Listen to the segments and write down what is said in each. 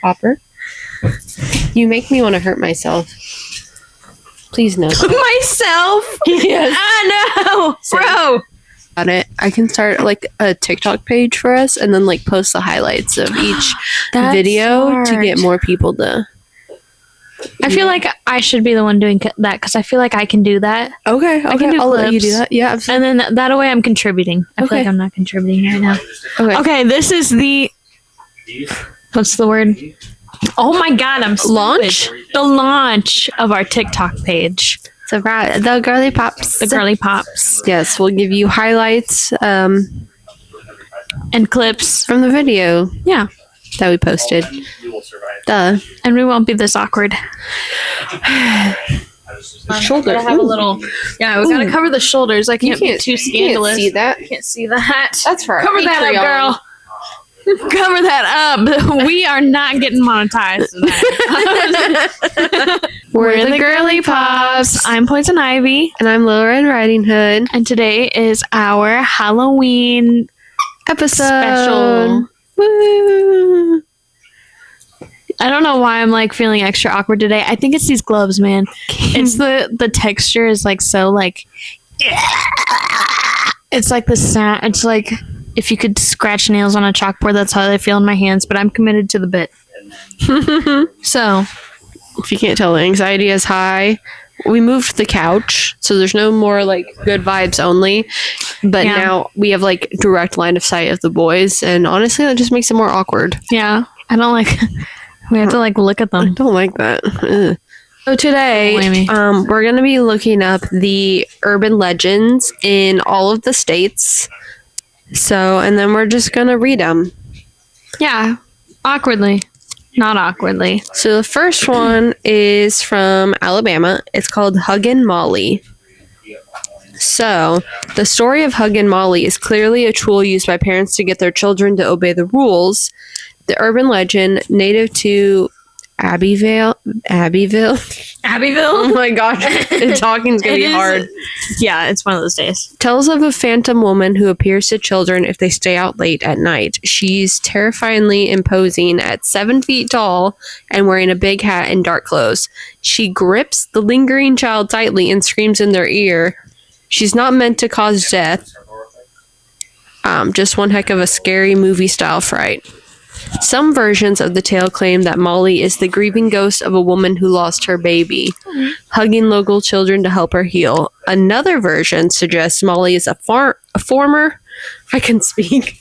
Hopper. You make me want to hurt myself. Please no. Myself? Yes. No, bro. On it, I can start like a TikTok page for us, and then like post the highlights of each video to get more people to. I feel like I should be the one doing that because I feel like I can do that. Okay, I can do I'll clips. let you do that. Yeah, absolutely. And then that way I'm contributing. I feel like I'm not contributing right now. Okay, this is the... What's the word? Oh my god, I'm stupid. Launch? The launch of our TikTok page. So the girly pops. The girly pops. Yes, we'll give you highlights and clips from the video. Yeah. That we posted. Duh. And we won't be this awkward. Shoulder. I have a little. Yeah, we gotta cover the shoulders. I can't be too scandalous. You can't see that. I can't see that. That's for cover that up, girl. Cover that up. We are not getting monetized tonight. We're the Girly Pops. I'm Poison Ivy. And I'm Little Red Riding Hood. And today is our Halloween episode. Special. Woo. I don't know why I'm like feeling extra awkward today. I think it's these gloves, man. It's the texture is like so like it's like the sound. It's like if you could scratch nails on a chalkboard, that's how they feel in my hands, but I'm committed to the bit. So if you can't tell, the anxiety is high. We moved the couch, so there's no more like good vibes only. But now we have like direct line of sight of the boys, and honestly, that just makes it more awkward. Yeah, I don't like. We have to like look at them. I don't like that. Ugh. So today, we're gonna be looking up the urban legends in all of the states. So, and then we're just gonna read them. Yeah, awkwardly. Not awkwardly. So the first one is from Alabama. It's called Huggin' Molly. So the story of Huggin' Molly is clearly a tool used by parents to get their children to obey the rules. The urban legend, native to Abbeville. Oh my gosh, talking's gonna be hard. Yeah, it's one of those days. Tells of a phantom woman who appears to children if they stay out late at night. She's terrifyingly imposing at 7 feet tall and wearing a big hat and dark clothes. She grips the lingering child tightly and screams in their ear. She's not meant to cause death. Just one heck of a scary movie-style fright. Some versions of the tale claim that Molly is the grieving ghost of a woman who lost her baby, hugging local children to help her heal. Another version suggests Molly is a former... I can speak.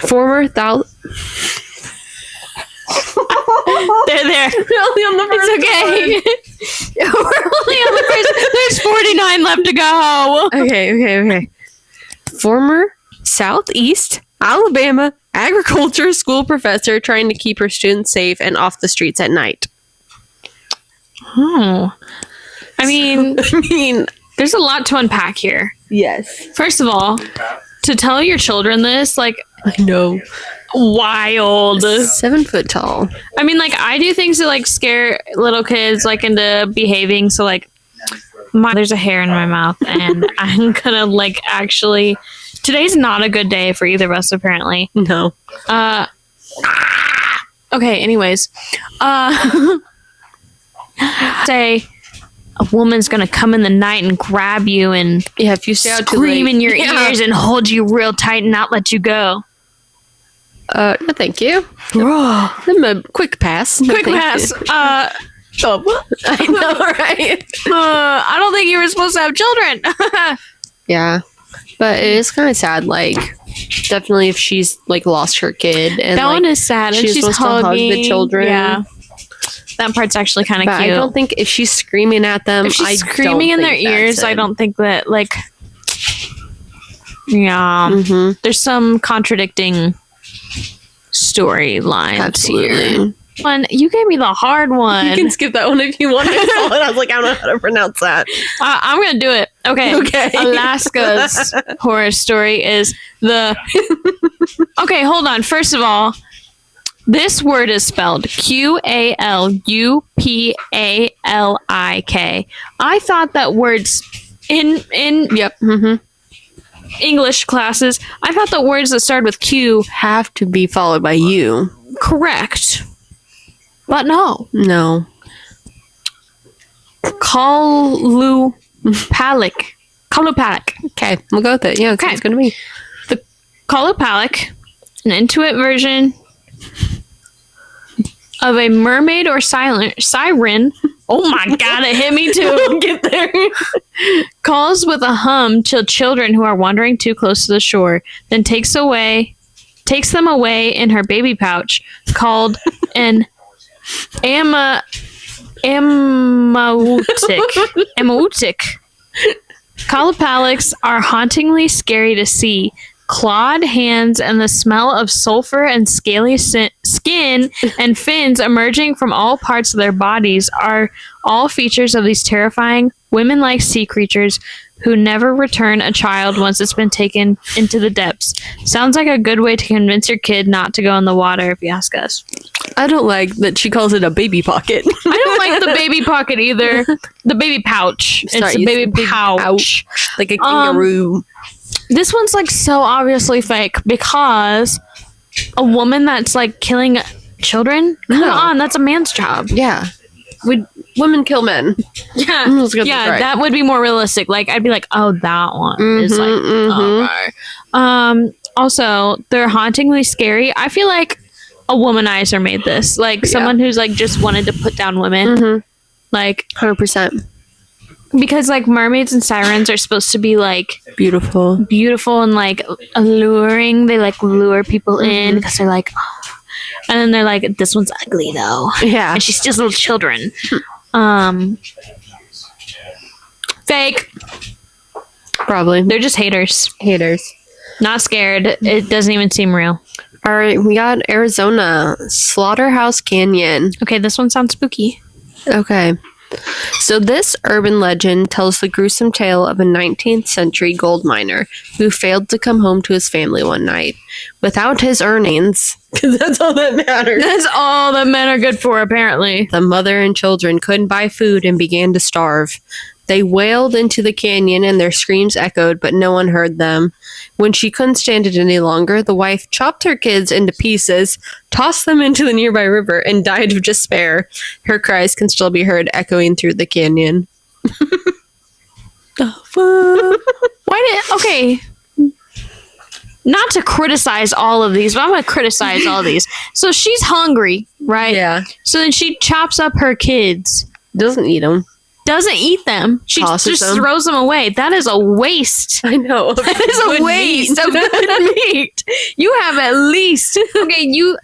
Former They're there. We're only on the first. It's okay. We're only on the first. There's 49 left to go. Okay. Former Southeast Alabama agriculture school professor trying to keep her students safe and off the streets at night. Oh. I mean, there's a lot to unpack here. Yes. First of all, to tell your children this, like, I know. Wild. 7 foot tall. I mean, like, I do things to, like, scare little kids, like, into behaving. So, like, there's a hair in my mouth, and I'm gonna, like, actually... Today's not a good day for either of us, apparently. No. Okay, anyways. Say a woman's gonna come in the night and grab you and if you stay out scream in your ears and hold you real tight and not let you go. No, thank you. I'm a quick pass. Quick pass. I know, right? I don't think you were supposed to have children. Yeah. But it is kind of sad, like, definitely if she's, like, lost her kid. And, that one is sad. And she's supposed hugging. to hug the children. Yeah. That part's actually kind of cute. I don't think if she's screaming at them, if she's screaming in their ears, I don't think that, like, yeah. There's some contradicting storylines. Absolutely. One, you gave me the hard one. You can skip that one if you want. I was like, I don't know how to pronounce that. I'm gonna do it. Okay. Alaska's horror story is the. Okay, hold on. First of all, this word is spelled Qalupalik. I thought that words in English classes, I thought that words that started with Q have to be followed by U. correct. But no. No. Kalupalik. Okay, we'll go with it. Yeah, Okay. it's gonna be. The Kalupalik, an Intuit version of a mermaid or siren. Oh my god, it hit me too. Get there. Calls with a hum to children who are wandering too close to the shore, then takes them away in her baby pouch, called an amautic. Kalupaliks are hauntingly scary to see. Clawed hands and the smell of sulfur and scaly skin and fins emerging from all parts of their bodies are all features of these terrifying women-like sea creatures who never return a child once it's been taken into the depths. Sounds like a good way to convince your kid not to go in the water, if you ask us. I don't like that she calls it a baby pocket. I don't like the baby pocket either. The baby pouch. Sorry, it's a baby pouch. Like a kangaroo. This one's like so obviously fake because a woman that's like killing children? Come No. on, that's a man's job. Yeah. Women kill men. Yeah, Let's get this yeah, right. that would be more realistic. Like I'd be like, oh, that one is like, okay. Also, they're hauntingly scary. I feel like a womanizer made this, like someone who's like just wanted to put down women, like 100%. because like mermaids and sirens are supposed to be like Beautiful. and like alluring. They like lure people in because they're like, oh. And then they're like, this one's ugly though, Yeah. and she steals little children. Fake. Probably. They're just haters. Not scared. It doesn't even seem real. All right, we got Arizona, Slaughterhouse Canyon. Okay, this one sounds spooky. Okay. So this urban legend tells the gruesome tale of a 19th century gold miner who failed to come home to his family one night. Without his earnings, because that's all that matters, That's all that men are good for, apparently. the mother and children couldn't buy food and began to starve. They wailed into the canyon and their screams echoed, but no one heard them. When she couldn't stand it any longer, the wife chopped her kids into pieces, tossed them into the nearby river, and died of despair. Her cries can still be heard echoing through the canyon. The fuck? Okay. Not to criticize all of these, but I'm going to criticize all these. So she's hungry, right? Yeah. So then she chops up her kids. Doesn't eat them. Doesn't eat them. She Tosses just them. throws them away. That is a waste. I know. That is a waste of good meat. You have at least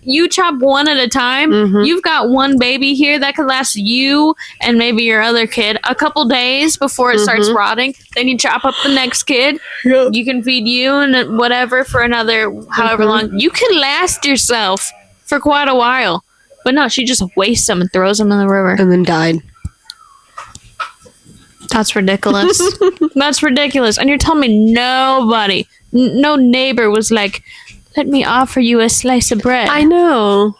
you chop one at a time. You've got one baby here that could last you and maybe your other kid a couple days before it starts rotting. Then you chop up the next kid. Yep. You can feed you and whatever for another however long. You could last yourself for quite a while. But no, she just wastes them and throws them in the river. And then died. That's ridiculous. That's ridiculous. And you're telling me nobody, no neighbor was like, let me offer you a slice of bread. I know.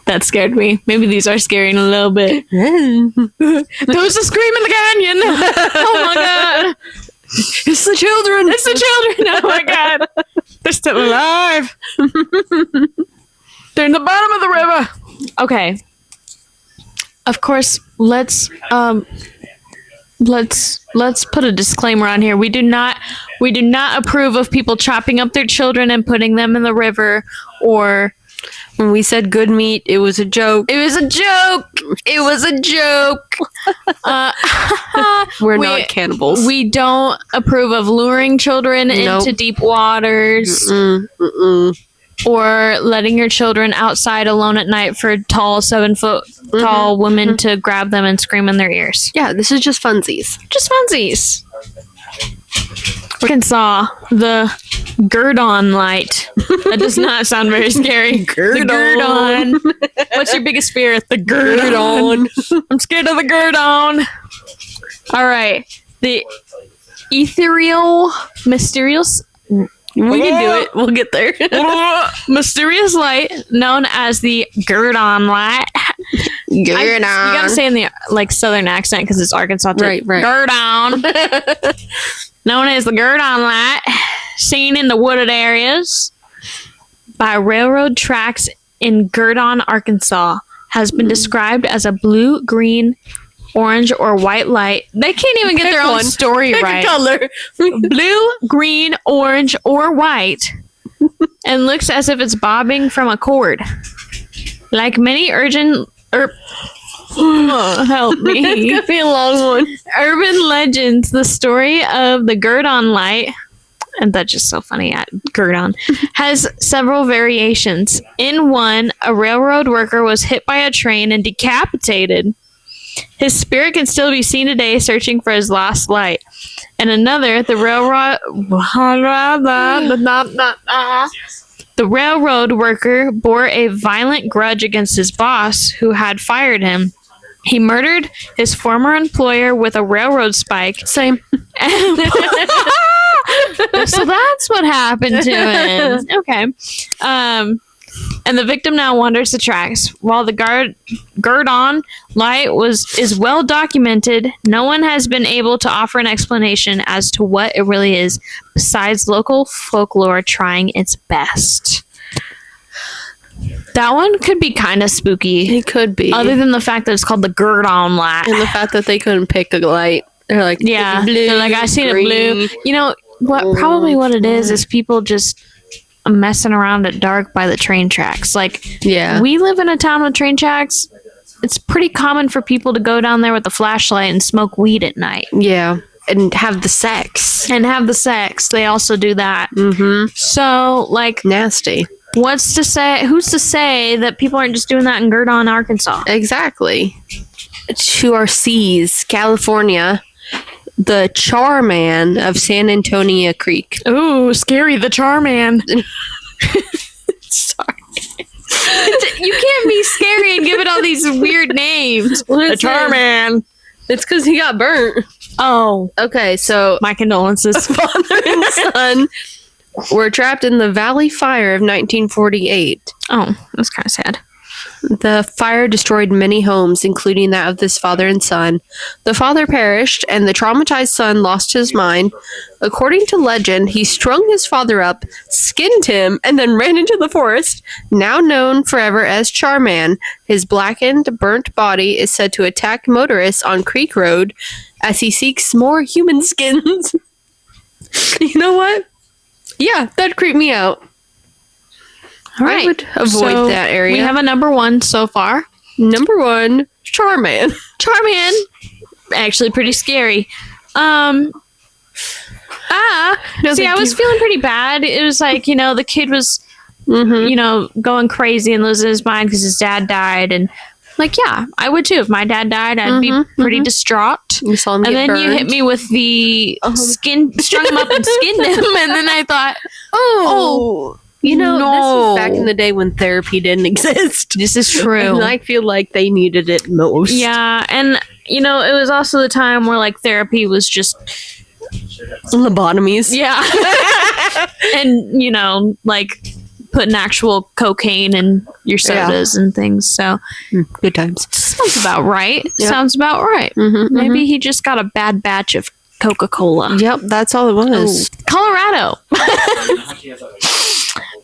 That scared me. Maybe these are scaring a little bit. There was a scream in the canyon. Oh my god. It's the children. It's the children. Oh my god. They're still alive. They're in the bottom of the river. Okay. Of course, let's put a disclaimer on here. We do not approve of people chopping up their children and putting them in the river, or when we said good meat, it was a joke. it was a joke. It was a joke. We're not cannibals. We don't approve of luring children into deep waters. Or letting your children outside alone at night for tall 7-foot tall women to grab them and scream in their ears. Yeah, this is just funsies. Just funsies. Arkansas, the Gurdon light. That does not sound very scary. Gurdon. The Gurdon. What's your biggest fear? The Gurdon. I'm scared of the Gurdon. All right. The ethereal, mysterious... We can do it. We'll get there. mysterious light known as the Gurdon light. You gotta say in the like southern accent because it's Arkansas too. Right. Gurdon. known as the Gurdon Light, seen in the wooded areas by railroad tracks in Gurdon, Arkansas, has been described as a blue, green, orange, or white light. They can't even get their own story right. Color. Blue, green, orange, or white, and looks as if it's bobbing from a cord. Like many help me. It's gonna be a long one. Urban legends, the story of the Gurdon Light, and that's just so funny at Gurdon, has several variations. In one, a railroad worker was hit by a train and decapitated. His spirit can still be seen today searching for his lost light. And another, the railroad worker bore a violent grudge against his boss who had fired him. He murdered his former employer with a railroad spike. Same. So that's what happened to him. Okay. And the victim now wanders the tracks. While the Gurdon Light is well documented, no one has been able to offer an explanation as to what it really is, besides local folklore trying its best. That one could be kind of spooky. It could be. Other than the fact that it's called the Gurdon Light. And the fact that they couldn't pick a light. They're like, yeah. blue, They're like, I seen green, it blue. You know, probably what it is people just messing around at dark by the train tracks. Like, yeah. We live in a town with train tracks. It's pretty common for people to go down there with a flashlight and smoke weed at night. Yeah. And have the sex. They also do that. Mm-hmm. So, like... nasty. Who's to say that people aren't just doing that in Gurdon, Arkansas? Exactly. To our seas, California, the Char Man of San Antonio Creek. Ooh, scary, the Char Man. Sorry. You can't be scary and give it all these weird names. The Char Man. It's because he got burnt. Oh. Okay, so... my condolences. Father and son were trapped in the Valley Fire of 1948. Oh, that's kind of sad. The fire destroyed many homes, including that of this father and son. The father perished, and the traumatized son lost his mind. According to legend, he strung his father up, skinned him, and then ran into the forest, now known forever as Charman. His blackened, burnt body is said to attack motorists on Creek Road as he seeks more human skins. You know what? Yeah, that'd creep me out. All right. I would avoid that area. We have a number one so far. Number one, Charman. Charman. Actually pretty scary. I was feeling pretty bad. It was like, the kid was, going crazy and losing his mind because his dad died. And like, yeah, I would too. If my dad died, I'd be pretty distraught. You saw him and get then burned. You hit me with the strung him up and skinned him. And then I thought, no. This was back in the day when therapy didn't exist. This is true. And I feel like they needed it most. Yeah, and, it was also the time where, like, therapy was just... lobotomies. Yeah. And, like, putting actual cocaine in your sodas and things, so... good times. Sounds about right. Yep. Sounds about right. Maybe he just got a bad batch of Coca-Cola. Yep, that's all it was. Oh. Colorado.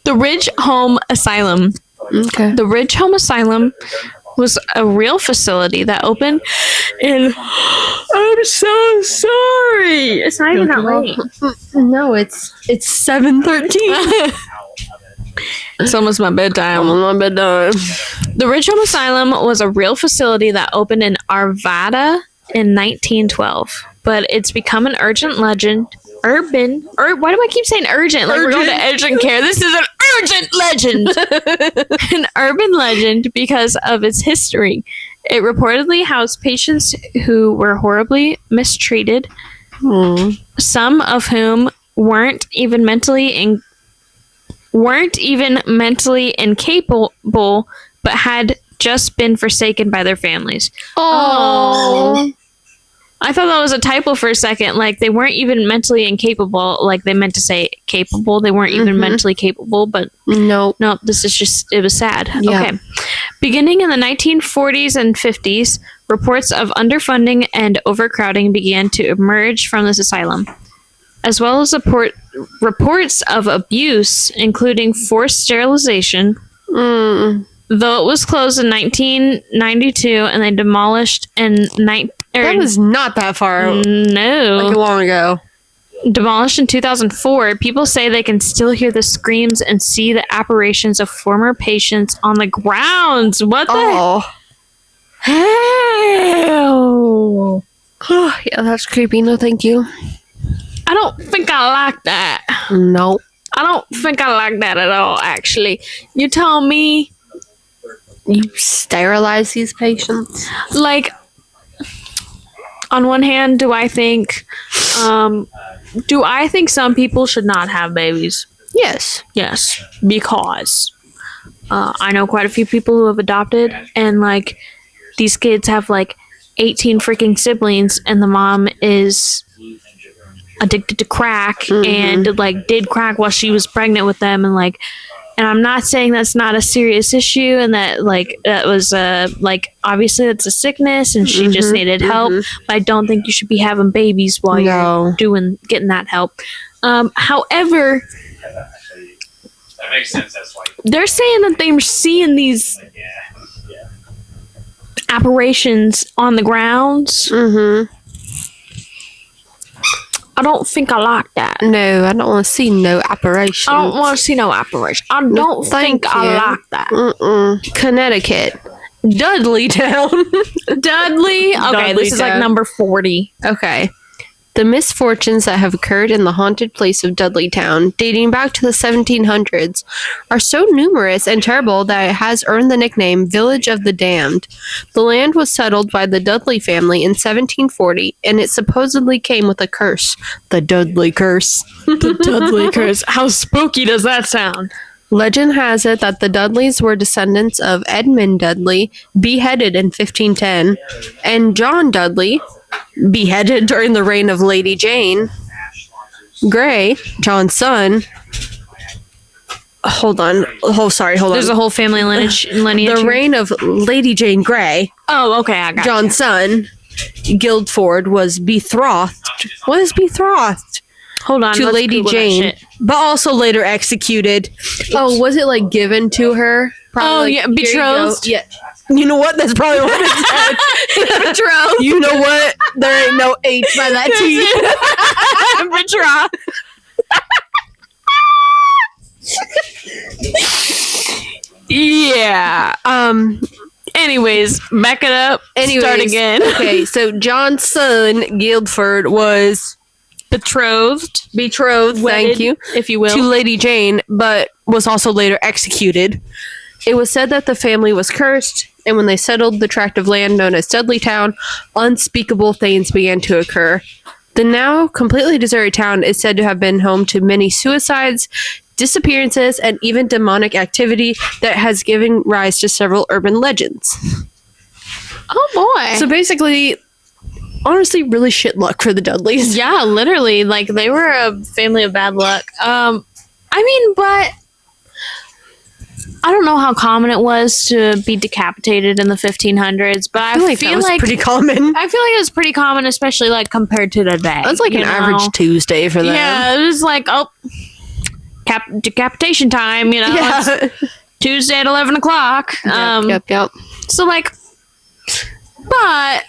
The Ridge Home Asylum. Okay. The Ridge Home Asylum was a real facility that opened in... I'm so sorry. It's not even that late. No, it's 7:13. It's almost my bedtime. The Ridge Home Asylum was a real facility that opened in Arvada in 1912, but it's become an urgent legend. Why do I keep saying urgent? Like we're going to urgent care. This is an urgent legend. An urban legend because of its history. It reportedly housed patients who were horribly mistreated, some of whom weren't even mentally incapable, but had just been forsaken by their families. Oh. I thought that was a typo for a second. Like, they weren't even mentally incapable. Like, they meant to say capable. They weren't even mentally capable, but... No, this is just... It was sad. Yeah. Okay. Beginning in the 1940s and 50s, reports of underfunding and overcrowding began to emerge from this asylum. as well as reports of abuse, including forced sterilization. Though it was closed in 1992 and they demolished in That was not that far. No. Like long ago. Demolished in 2004, people say they can still hear the screams and see the apparitions of former patients on the grounds. What the hell? Yeah, that's creepy. No, thank you. I don't think I like that. No. I don't think I like that at all, actually. You tell me. You sterilize these patients? Like, on one hand, do I think some people should not have babies? Yes. Yes, because I know quite a few people who have adopted, and like these kids have like 18 freaking siblings, and the mom is addicted to crack and like did crack while she was pregnant with them, and like, and I'm not saying that's not a serious issue, and that like that was like obviously it's a sickness and she just needed help, but I don't think you should be having babies while you're getting that help. However, that makes sense. That's why they're saying that they're seeing these apparitions on the grounds. I don't think I like that. No, I don't want to see no apparitions. I don't want to see no apparition. I don't think I like that. Connecticut. Dudley Town. Dudley? Okay, this is like number 40. Okay. The misfortunes that have occurred in the haunted place of Dudley Town, dating back to the 1700s, are so numerous and terrible that it has earned the nickname Village of the Damned. The land was settled by the Dudley family in 1740, and it supposedly came with a curse. The Dudley Curse. The Dudley Curse. How spooky does that sound? Legend has it that the Dudleys were descendants of Edmund Dudley, beheaded in 1510, and John Dudley, beheaded during the reign of Lady Jane Grey, John's son. Hold on. There's a whole family lineage. The reign of Lady Jane Grey. Oh, okay, I got John's son, Guildford, was betrothed. What is betrothed? Hold on. To Lady Google Jane, but also later executed. Oops. Oh, was it like given to her? Probably, yeah, betrothed. Yeah. You know what? That's probably what it said. Betrothed. You know what? There ain't no H by that T. Betrothed. Yeah. Anyways, back it up. Start again. Okay, so John's son, Guildford, was betrothed, wedded, thank you, if you will, to Lady Jane, but was also later executed. It was said that the family was cursed, and when they settled the tract of land known as Dudley Town, unspeakable things began to occur. The now completely deserted town is said to have been home to many suicides, disappearances, and even demonic activity that has given rise to several urban legends. Oh boy. So basically, honestly, really shit luck for the Dudleys. Yeah, literally. Like, they were a family of bad luck. I mean, but I don't know how common it was to be decapitated in the 1500s, but I feel like that was pretty common. I feel like it was pretty common, especially like compared to today. That's like an average Tuesday for them. Yeah, it was like, oh, decapitation time, Yeah. It's Tuesday at 11 o'clock. Yep. So, like, but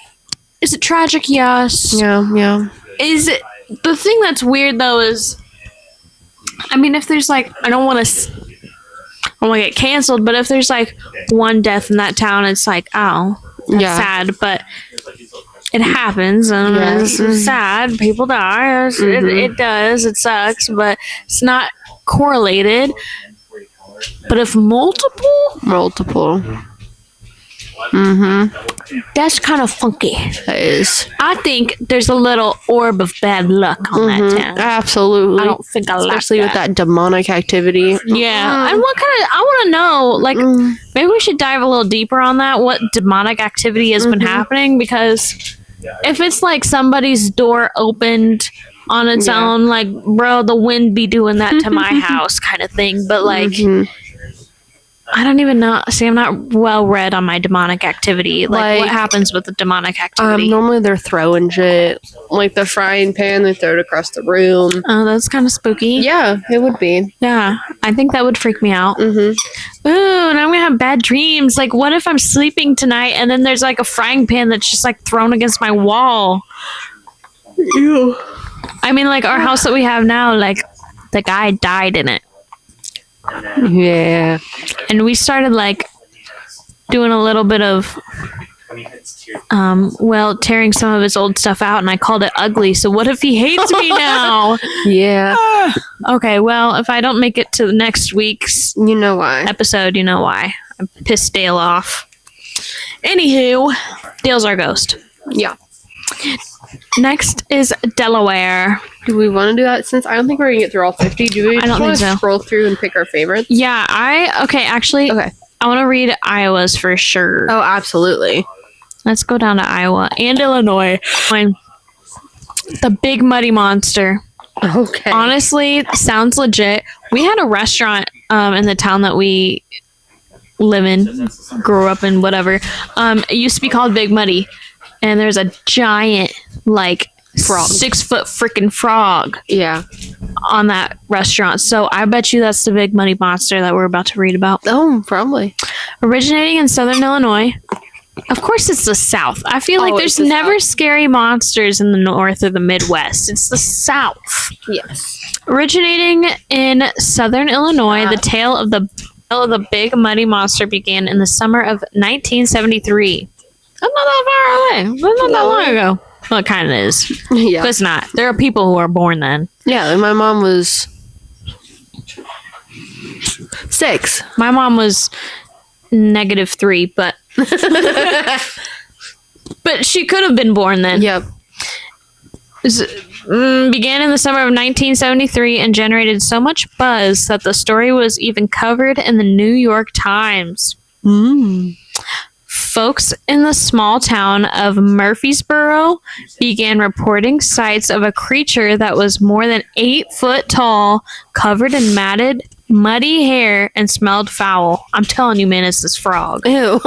is it tragic? Yes. Yeah. Is it, the thing that's weird though is, I mean, if there's like, I don't want to get canceled, but if there's like one death in that town, it's like, oh, that's sad, but it happens, and it's sad. People die. It does. It sucks, but it's not correlated. But if multiple, that's kind of funky. That is. I think there's a little orb of bad luck on that town. Absolutely. I don't think I like that. Especially with that demonic activity. Yeah. And what kind of, I want to know, like, maybe we should dive a little deeper on that, what demonic activity has been happening, because if it's like somebody's door opened on its own, like, bro, the wind be doing that to my house kind of thing, but like, I don't even know. See, I'm not well read on my demonic activity. Like what happens with the demonic activity? Normally they're throwing shit. Like the frying pan, they throw it across the room. Oh, that's kind of spooky. Yeah, it would be. Yeah, I think that would freak me out. Mm-hmm. Ooh, and I'm gonna have bad dreams. Like, what if I'm sleeping tonight and then there's like a frying pan that's just like thrown against my wall? Ew. I mean, like our house that we have now, like the guy died in it. Yeah. And we started like doing a little bit of tearing some of his old stuff out, and I called it ugly. So what if he hates me now? Yeah. Okay, well, if I don't make it to next week's You know why. episode, you know why. I pissed Dale off. Anywho, Dale's our ghost. Yeah. Next is Delaware. Do we want to do that? Since I don't think we're going to get through all 50. Do we I don't just want think to so. scroll through and pick our favorites? Yeah, actually, Okay. I want to read Iowa's for sure. Oh, absolutely. Let's go down to Iowa and Illinois. Fine. The Big Muddy Monster. Okay. Honestly, sounds legit. We had a restaurant in the town that we live in, grew up in, whatever. It used to be called Big Muddy, and there's a giant, like, Frog. 6-foot freaking frog Yeah. on that restaurant. So I bet you that's the Big Muddy Monster that we're about to read about. Oh, probably. Originating in southern Illinois. Of course, it's the South. I feel like Oh, there's it's the never South. scary monsters in the North or the Midwest. It's the South. Yes. Originating in southern Illinois, the tale of the Big Muddy Monster began in the summer of 1973. That's not that far away. That's not that long ago. Well, it kind of is. Yeah. But it's not. There are people who are born then. Yeah, and my mom was 6. My mom was -3, but but she could have been born then. Yep. Began in the summer of 1973 and generated so much buzz that the story was even covered in the New York Times. Folks in the small town of Murfreesboro began reporting sights of a creature that was more than 8 foot tall, covered in matted, muddy hair, and smelled foul. I'm telling you, man, it's this frog. Ew.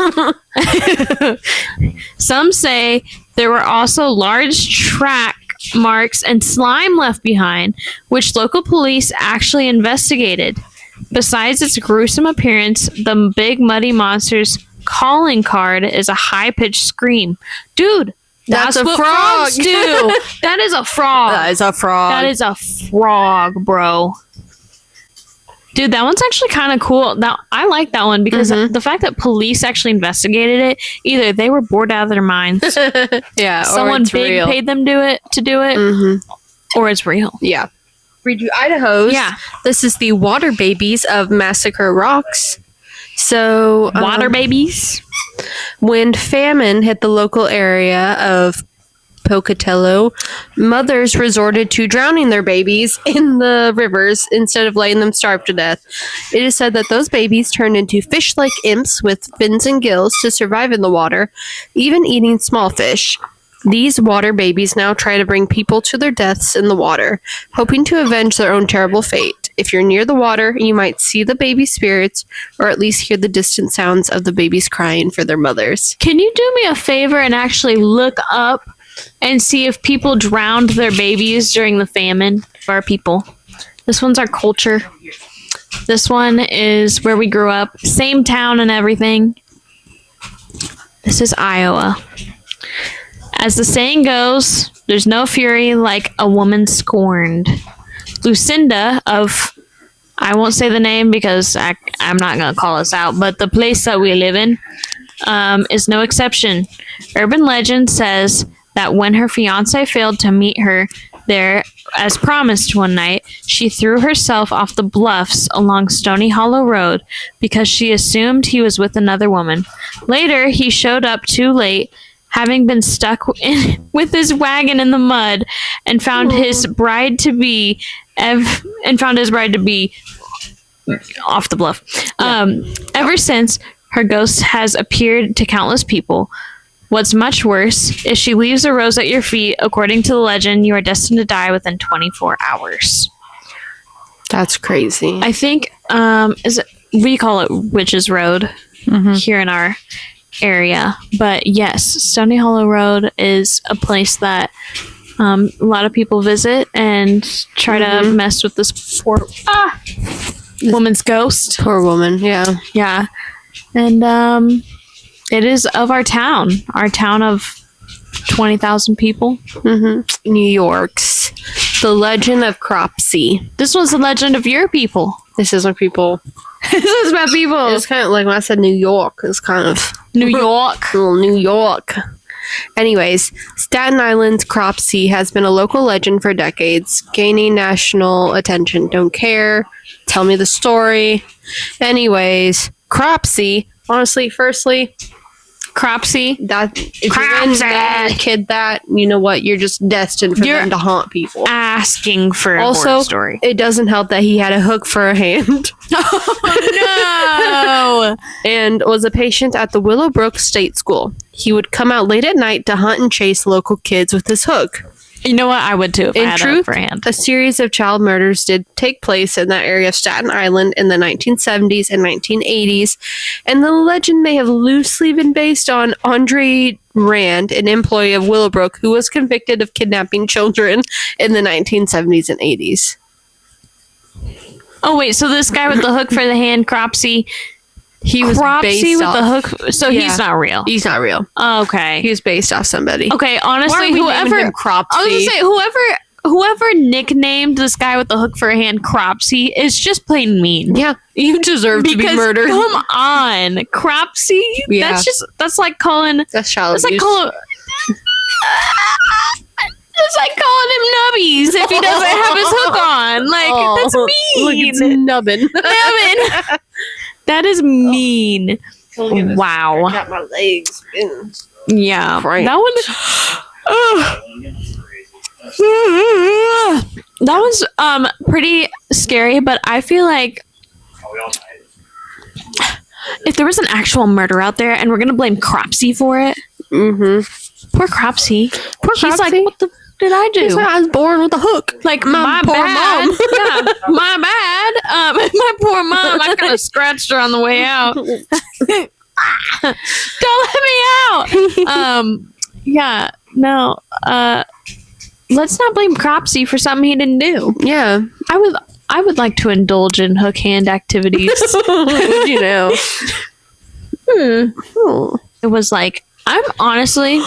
Some say there were also large track marks and slime left behind, which local police actually investigated. Besides its gruesome appearance, the Big Muddy Monster's calling card is a high-pitched scream. Dude, that's a what frog. frogs do. That is a frog. That is a frog. That is a frog, bro. Dude, that one's actually kind of cool. I like that one because the fact that police actually investigated it, either they were bored out of their minds, yeah. someone or it's big real. paid them to do it, or it's real. Yeah. Read you Idaho's. Yeah. This is the water babies of Massacre Rocks. So Water babies. when famine hit the local area of Pocatello, mothers resorted to drowning their babies in the rivers instead of letting them starve to death. It is said that those babies turned into fish-like imps with fins and gills to survive in the water, even eating small fish. These water babies now try to bring people to their deaths in the water, hoping to avenge their own terrible fate. If you're near the water, you might see the baby spirits, or at least hear the distant sounds of the babies crying for their mothers. Can you do me a favor and actually look up and see if people drowned their babies during the famine? For our people. This one's our culture. This one is where we grew up. Same town and everything. This is Iowa. As the saying goes, there's no fury like a woman scorned. Lucinda of, I won't say the name because I'm not going to call us out, but the place that we live in is no exception. Urban legend says that when her fiance failed to meet her there as promised one night, she threw herself off the bluffs along Stony Hollow Road because she assumed he was with another woman. Later, he showed up too late, having been stuck with his wagon in the mud, and found his bride to be off the bluff. Ever since, her ghost has appeared to countless people. What's much worse is she leaves a rose at your feet. According to the legend, you are destined to die within 24 hours. That's crazy. I think we call it Witches Road here in our area. But yes, Stony Hollow Road is a place that a lot of people visit and try to mess with this poor woman's ghost. Poor woman. Yeah. Yeah. And it is of our town of 20,000 people. New York's The Legend of Cropsey. This was the legend of your people. This is my people. This is my people. It's kind of like when I said New York. It's kind of New York. little New York. Anyways, Staten Island's Cropsey has been a local legend for decades, gaining national attention. Don't care. Tell me the story. Anyways, Cropsey. Honestly, firstly, Cropsey. that if you're gonna name your kid that, you know what? You're just destined for You're them to haunt people. Asking for a Also, horror story. it doesn't help that he had a hook for a hand No. and was a patient at the Willowbrook State School. He would come out late at night to hunt and chase local kids with his hook. You know what? I would too if I In had a truth, upper hand. a series of child murders did take place in that area of Staten Island in the 1970s and 1980s, and the legend may have loosely been based on Andre Rand, an employee of Willowbrook, who was convicted of kidnapping children in the 1970s and 80s. Oh wait, so this guy with the hook for the hand, Cropsey, He was Cropsey based with off. the hook. So Yeah. he's not real. He's not real. Okay. He was based off somebody. Okay. Why Honestly, are we naming whoever him Cropsey? I was gonna say whoever nicknamed this guy with the hook for a hand Cropsey is just plain mean. Yeah, you deserve to be Because murdered. come on, Cropsey. Yeah. That's like calling. That's child It's like abuse. calling. It's like calling him nubbies if he doesn't have his hook on. Like that's Look, mean. it's nubbin. Nubbin. That is mean. Wow. Got my legs. been- Yeah. Right. That one. That was pretty scary, but I feel like if there was an actual murder out there and we're gonna blame Cropsey for it, poor Cropsey. He's like, Cropsey. what the did I do? That's why I was born with a hook. Like My my poor bad. mom. Yeah, my bad. My poor mom. I kind of scratched her on the way out. Don't let me out. Yeah. No. Let's not blame Cropsey for something he didn't do. Yeah. I would like to indulge in hook hand activities. You know. Oh. It was like I'm honestly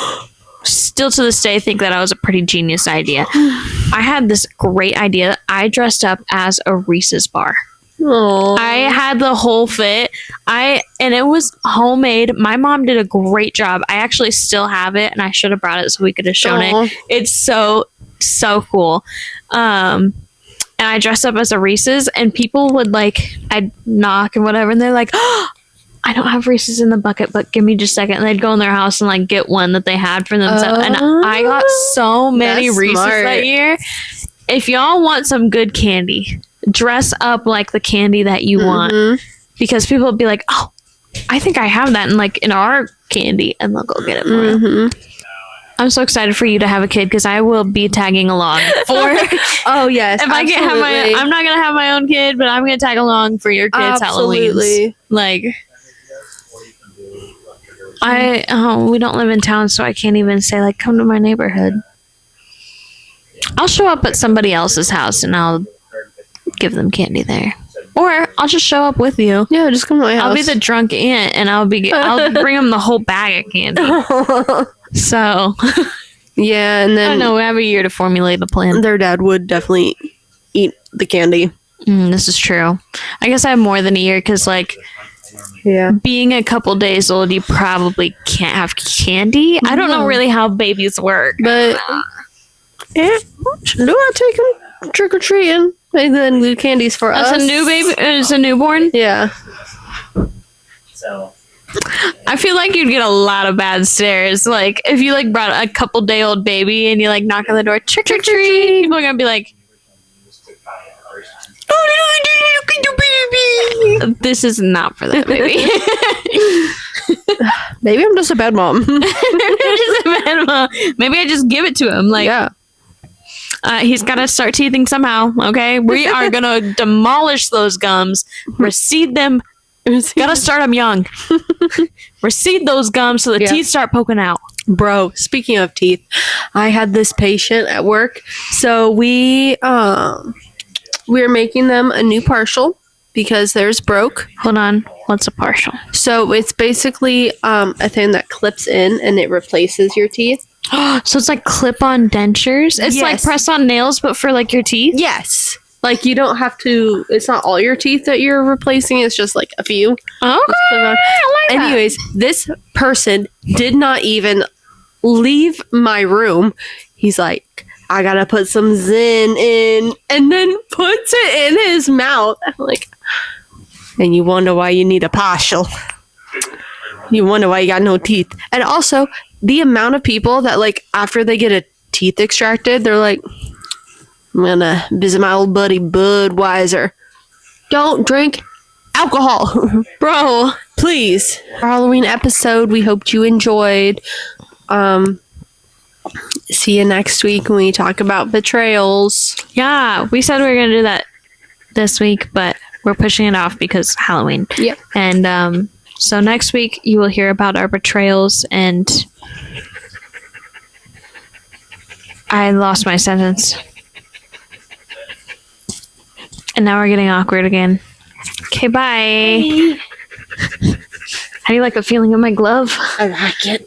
still to this day think that I was a pretty genius idea. I had this great idea. I dressed up as a Reese's bar. Aw. I had the whole fit. And it was homemade. My mom did a great job. I actually still have it, and I should have brought it so we could have shown Aw. it. It's so cool. And I dressed up as a Reese's, and people would I'd knock and whatever, and they're like, oh, I don't have Reese's in the bucket, but give me just a second. And they'd go in their house and get one that they had for themselves. And I got so many That's Reese's smart. that year. If y'all want some good candy, dress up like the candy that you want, because people will be like, oh, I think I have that in our candy, and they'll go get it for you. I'm so excited for you to have a kid because I will be tagging along for Oh yes. if I can have I'm not gonna have my own kid, but I'm gonna tag along for your kids' Absolutely. Halloweens. We don't live in town, so I can't even say come to my neighborhood. I'll show up at somebody else's house and I'll give them candy there, or I'll just show up with you. Yeah, just come to my house. I'll be the drunk aunt, and I'll bring them the whole bag of candy. So Yeah, and I then don't know. We have a year to formulate a plan. their dad would definitely eat the candy. This is true. I guess I have more than a year because, Yeah. being a couple days old, you probably can't have candy. I don't know No. really how babies work. But yeah, do I take them trick or treating? And then the candies for us. As a new baby, as a newborn, Yeah. So I feel like you'd get a lot of bad stares. If you brought a couple day old baby and you knock on the door, trick or treat, people are gonna be like, this is not for that baby. Maybe I'm just a bad mom. Maybe I just give it to him. Yeah. He's got to start teething somehow. Okay, we are gonna demolish those gums, reseed them, Gotta start them young. Reseed those gums so the Yeah. teeth start poking out. Bro, speaking of teeth, I had this patient at work. So we're making them a new partial because theirs broke. Hold on. What's a partial? So it's basically a thing that clips in and it replaces your teeth. So it's like clip-on dentures. It's like Yes. press-on nails, but for like your teeth. Yes. Like you don't have to. It's not all your teeth that you're replacing. It's just like a few. Okay. I like that. Anyways, this person did not even leave my room. He's like, I gotta put some Zen in, and then puts it in his mouth. I'm like, and you wonder why you need a partial. You wonder why you got no teeth. And also, the amount of people that, like, after they get a teeth extracted, they're like, I'm gonna visit my old buddy Budweiser. Don't drink alcohol. Bro. Please. Our Halloween episode, we hoped you enjoyed. See you next week when we talk about betrayals. Yeah, we said we were going to do that this week, but we're pushing it off because Halloween. Yep. And so next week you will hear about our betrayals, and I lost my sentence. And now we're getting awkward again. Okay, bye. How do you like the feeling of my glove? I like it.